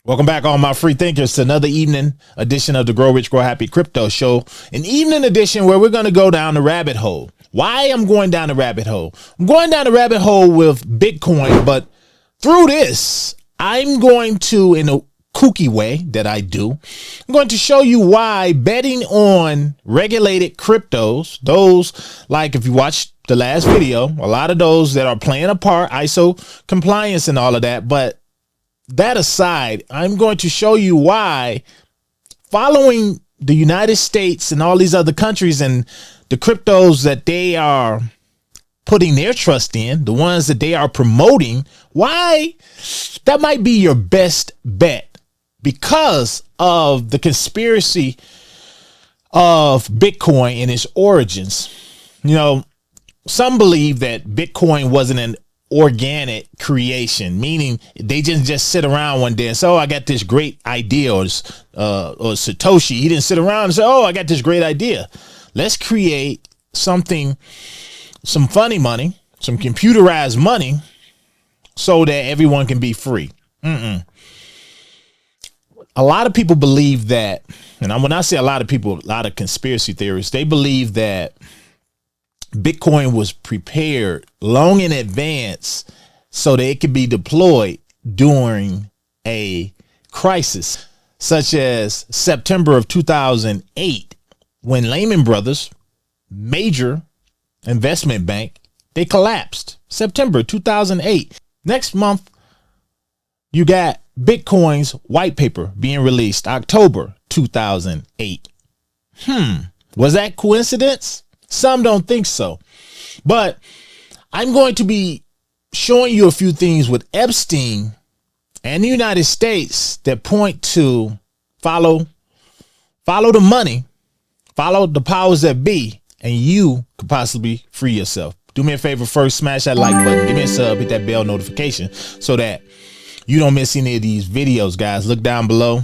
Welcome back, all my free thinkers, to another evening edition of the Grow Rich, Grow Happy Crypto Show. An evening edition where we're going to go down the rabbit hole. Why I'm going down the rabbit hole? I'm going down the rabbit hole with Bitcoin, but through this, I'm going to, in a kooky way that I do, I'm going to show you why betting on regulated cryptos, those like if you watched the last video, a lot of those that are playing a part, ISO compliance and all of that, but that aside, I'm going to show you why following the United States and all these other countries and the cryptos that they are putting their trust in, the ones that they are promoting, why that might be your best bet because of the conspiracy of Bitcoin and its origins. You know, some believe that Bitcoin wasn't an organic creation, meaning they just sit around one day and say, oh, I got this great idea, or Satoshi, he didn't sit around and say, oh, I got this great idea. Let's create something, some funny money, some computerized money so that everyone can be free. A lot of people believe that, and when I say a lot of people, a lot of conspiracy theorists, they believe that Bitcoin was prepared long in advance so that it could be deployed during a crisis, such as September of 2008, when Lehman Brothers, major investment bank, they collapsed. September 2008. Next month, you got Bitcoin's white paper being released, October 2008. Was that coincidence? Some don't think so, but I'm going to be showing you a few things with Epstein and the United States that point to follow the money, follow the powers that be, and you could possibly free yourself. Do me a favor first, smash that like button, give me a sub, hit that bell notification so that you don't miss any of these videos, guys. Look down below,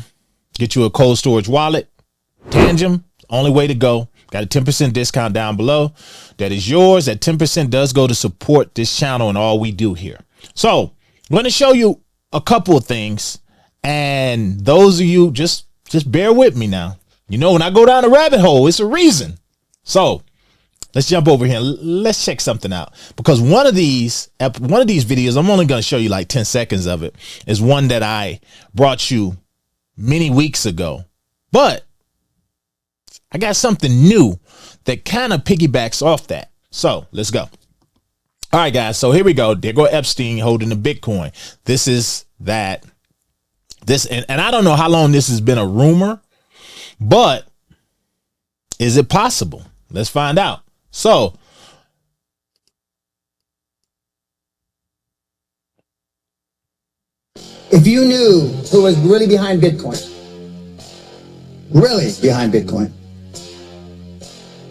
get you a cold storage wallet, Tangem, only way to go. Got a 10% discount down below. That is yours. That 10% does go to support this channel and all we do here. So I'm going to show you a couple of things. And those of you, just bear with me now. You know, when I go down a rabbit hole, it's a reason. So let's jump over here and let's check something out. Because one of these videos, I'm only going to show you like 10 seconds of it, is one that I brought you many weeks ago. But I got something new that kind of piggybacks off that. So let's go. All right, guys. So here we go. There go Epstein holding the Bitcoin. This is that. And I don't know how long this has been a rumor, but is it possible? Let's find out. So if you knew who was really behind Bitcoin,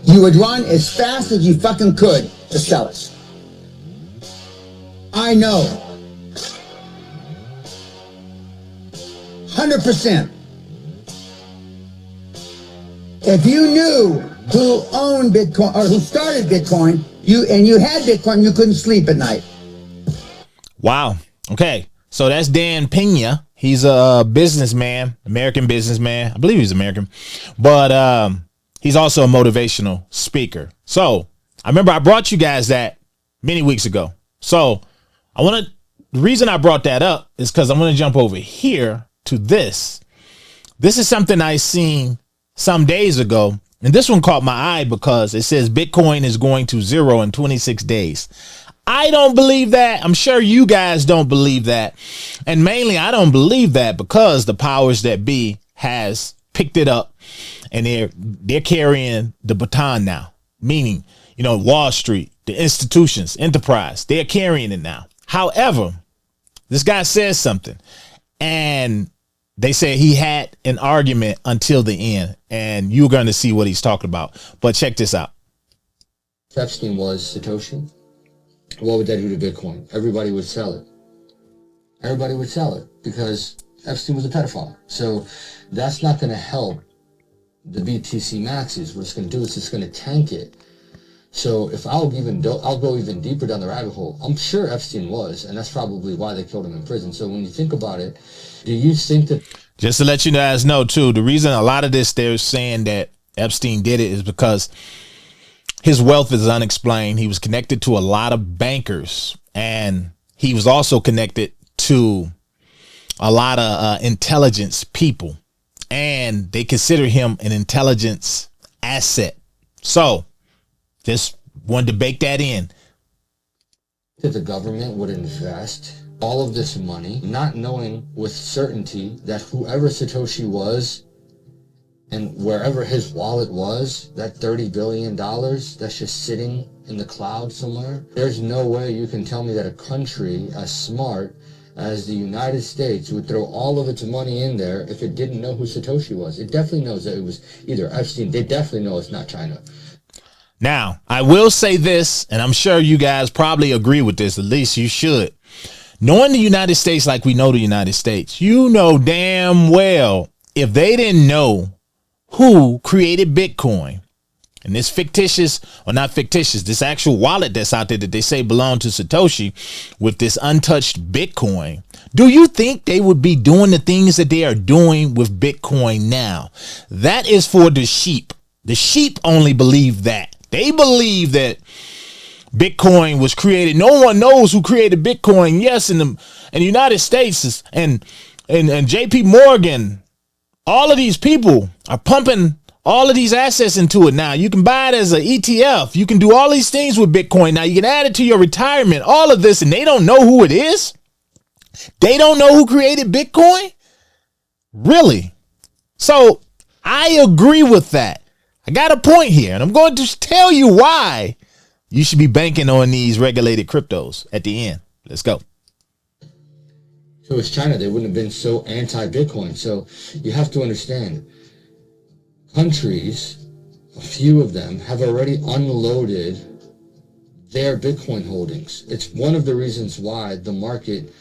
you would run as fast as you fucking could to sell it. I know. 100%. If you knew who owned Bitcoin or who started Bitcoin, you had Bitcoin, you couldn't sleep at night. Wow. Okay. So that's Dan Pena. He's a businessman, American businessman. I believe he's American, but he's also a motivational speaker. So I remember I brought you guys that many weeks ago. So the reason I brought that up is because I'm going to jump over here to this. This is something I seen some days ago. And this one caught my eye because it says Bitcoin is going to zero in 26 days. I don't believe that. I'm sure you guys don't believe that. And mainly I don't believe that because the powers that be has picked it up and they're carrying the baton now, meaning, you know, Wall Street, the institutions, enterprise, they're carrying it now. However, this guy says something and they said he had an argument until the end, and you're going to see what he's talking about. But check this out. Epstein was Satoshi. What would that do to Bitcoin? Everybody would sell it. Everybody would sell it because Epstein was a pedophile. So that's not going to help the BTC maxes. What it's going to do is it's going to tank it. So if I'll go even deeper down the rabbit hole. I'm sure Epstein was, and that's probably why they killed him in prison. So when you think about it, Do you think that? Just to let you guys know too, the reason a lot of this they're saying that Epstein did it is because his wealth is unexplained. He was connected to a lot of bankers, and he was also connected to a lot of intelligence people, and they consider him an intelligence asset. So just wanted to bake that in. That the government would invest all of this money, not knowing with certainty that whoever Satoshi was and wherever his wallet was, that $30 billion that's just sitting in the cloud somewhere, there's no way you can tell me that a country as smart as the United States would throw all of its money in there if it didn't know who Satoshi was. It definitely knows that it was either Epstein. They definitely know it's not China. Now, I will say this, and I'm sure you guys probably agree with this, at least you should. Knowing the United States like we know the United States, you know damn well if they didn't know who created Bitcoin and this fictitious, or not fictitious, this actual wallet that's out there that they say belonged to Satoshi with this untouched Bitcoin, do you think they would be doing the things that they are doing with Bitcoin now? That is for the sheep. The sheep only believe that. They believe that Bitcoin was created. No one knows who created Bitcoin. Yes, in the United States and JP Morgan, all of these people are pumping all of these assets into it now. You can buy it as an ETF. You can do all these things with Bitcoin. Now you can add it to your retirement, all of this, and they don't know who it is. They don't know who created Bitcoin. Really? So I agree with that. I got a point here, and I'm going to tell you why you should be banking on these regulated cryptos at the end. Let's go. So it's China. They wouldn't have been so anti-Bitcoin. So you have to understand, countries, a few of them, have already unloaded their Bitcoin holdings. It's one of the reasons why the market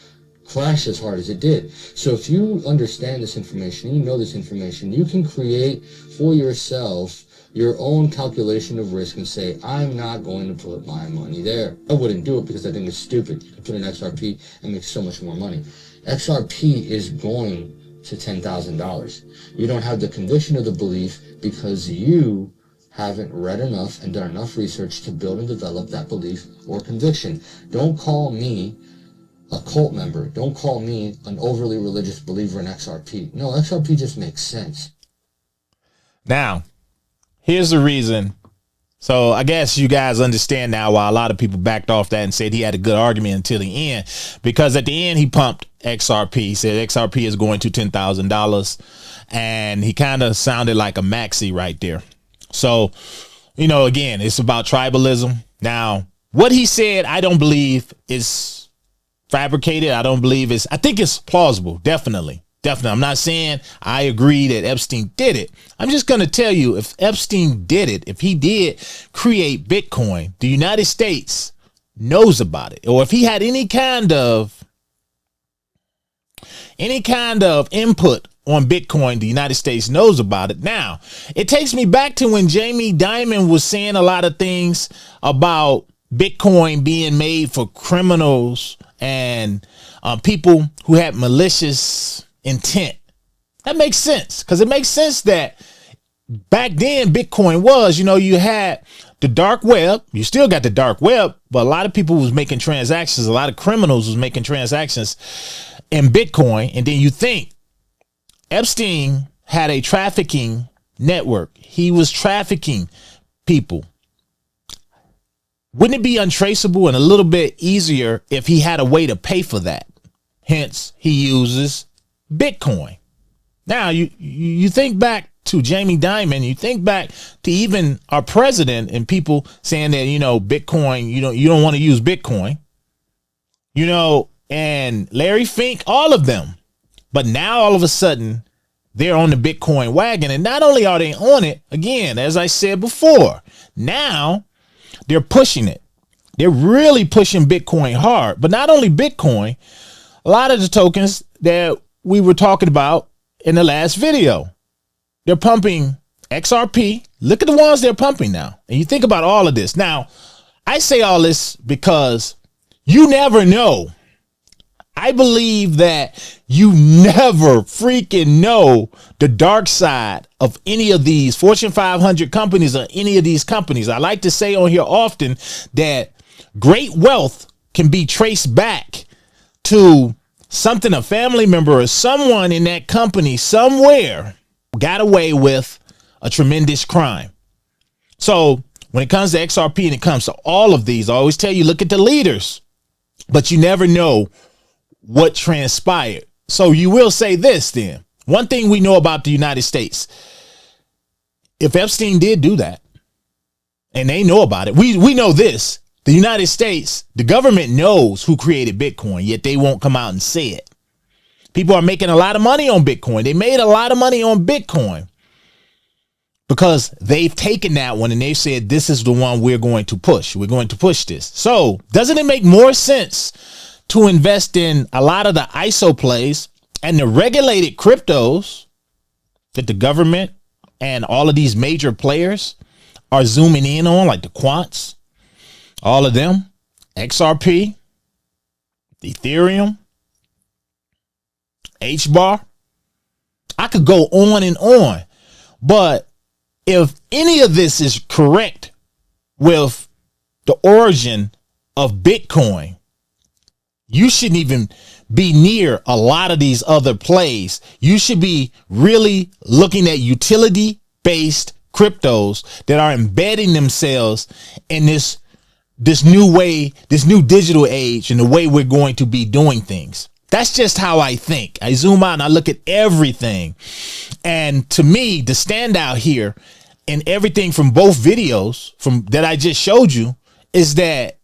crashed as hard as it did. So if you understand this information, you know this information, you can create for yourself your own calculation of risk and say, I'm not going to put my money there. I wouldn't do it because I think it's stupid. You can put in XRP and make so much more money. XRP is going to $10,000. You don't have the conviction or the belief because you haven't read enough and done enough research to build and develop that belief or conviction. Don't call me a cult member. Don't call me an overly religious believer in XRP. No, XRP just makes sense. Now, here's the reason. So I guess you guys understand now why a lot of people backed off that and said he had a good argument until the end, because at the end he pumped XRP. He said XRP is going to $10,000, and he kind of sounded like a maxi right there. So, you know, again, it's about tribalism. Now, what he said, I don't believe is fabricated. I don't believe I think it's plausible. Definitely. I'm not saying I agree that Epstein did it. I'm just going to tell you, if Epstein did it, if he did create Bitcoin, the United States knows about it. Or if he had any kind of input on Bitcoin, the United States knows about it. Now, it takes me back to when Jamie Dimon was saying a lot of things about Bitcoin being made for criminals and people who had malicious intent. That makes sense, because it makes sense that back then Bitcoin was, you had the dark web. You still got the dark web, but a lot of people was making transactions. A lot of criminals was making transactions in Bitcoin. And then you think Epstein had a trafficking network. He was trafficking people. Wouldn't it be untraceable and a little bit easier if he had a way to pay for that? Hence, he uses Bitcoin. Now, you think back to Jamie Dimon, you think back to even our president and people saying that, Bitcoin, you don't want to use Bitcoin, and Larry Fink, all of them. But now all of a sudden they're on the Bitcoin wagon. And not only are they on it, again, as I said before, now they're pushing it. They're really pushing Bitcoin hard. But not only Bitcoin, a lot of the tokens that we were talking about in the last video, they're pumping XRP. Look at the ones they're pumping now. And you think about all of this. Now, I say all this because you never know. I believe that You never freaking know the dark side of any of these Fortune 500 companies or any of these companies. I like to say on here often that great wealth can be traced back to something a family member or someone in that company somewhere got away with a tremendous crime. So when it comes to XRP and it comes to all of these, I always tell you, look at the leaders, but you never know what transpired. So you will say this then. One thing we know about the United States, if Epstein did do that and they know about it, we know this. The United States, the government knows who created Bitcoin, yet they won't come out and say it. People are making a lot of money on Bitcoin. They made a lot of money on Bitcoin because they've taken that one and they've said, this is the one we're going to push. We're going to push this. So doesn't it make more sense to invest in a lot of the ISO plays and the regulated cryptos that the government and all of these major players are zooming in on, like the quants, all of them, XRP, Ethereum, HBAR? I could go on and on, but if any of this is correct with the origin of Bitcoin, you shouldn't even be near a lot of these other plays. You should be really looking at utility-based cryptos that are embedding themselves in this new way, this new digital age, and the way we're going to be doing things. That's just how I think. I zoom out and I look at everything. And to me, the standout here in everything from both videos from that I just showed you is that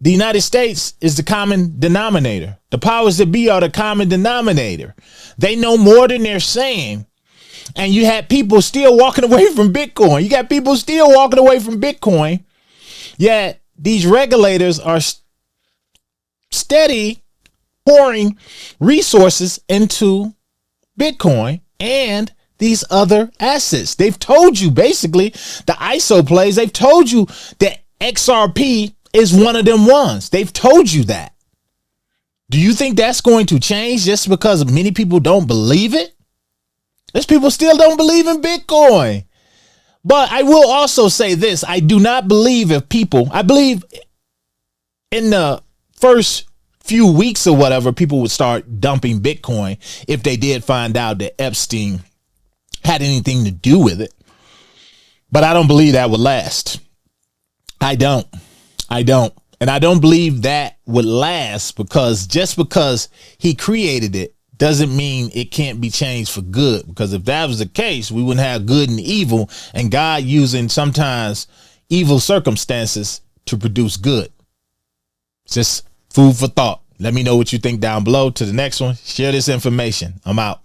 the United States is the common denominator. The powers that be are the common denominator. They know more than they're saying. And you had people still walking away from Bitcoin. You got people still walking away from Bitcoin. Yet these regulators are steady pouring resources into Bitcoin and these other assets. They've told you basically the ISO plays. They've told you that XRP is one of them ones. They've told you that. Do you think that's going to change just because many people don't believe it? There's people still don't believe in Bitcoin. But I will also say this. I do not believe I believe in the first few weeks or whatever, people would start dumping Bitcoin if they did find out that Epstein had anything to do with it. But I don't believe that would last. I don't. And I don't believe that would last because just because he created it doesn't mean it can't be changed for good. Because if that was the case, we wouldn't have good and evil and God using sometimes evil circumstances to produce good. Just food for thought. Let me know what you think down below. To the next one, share this information. I'm out.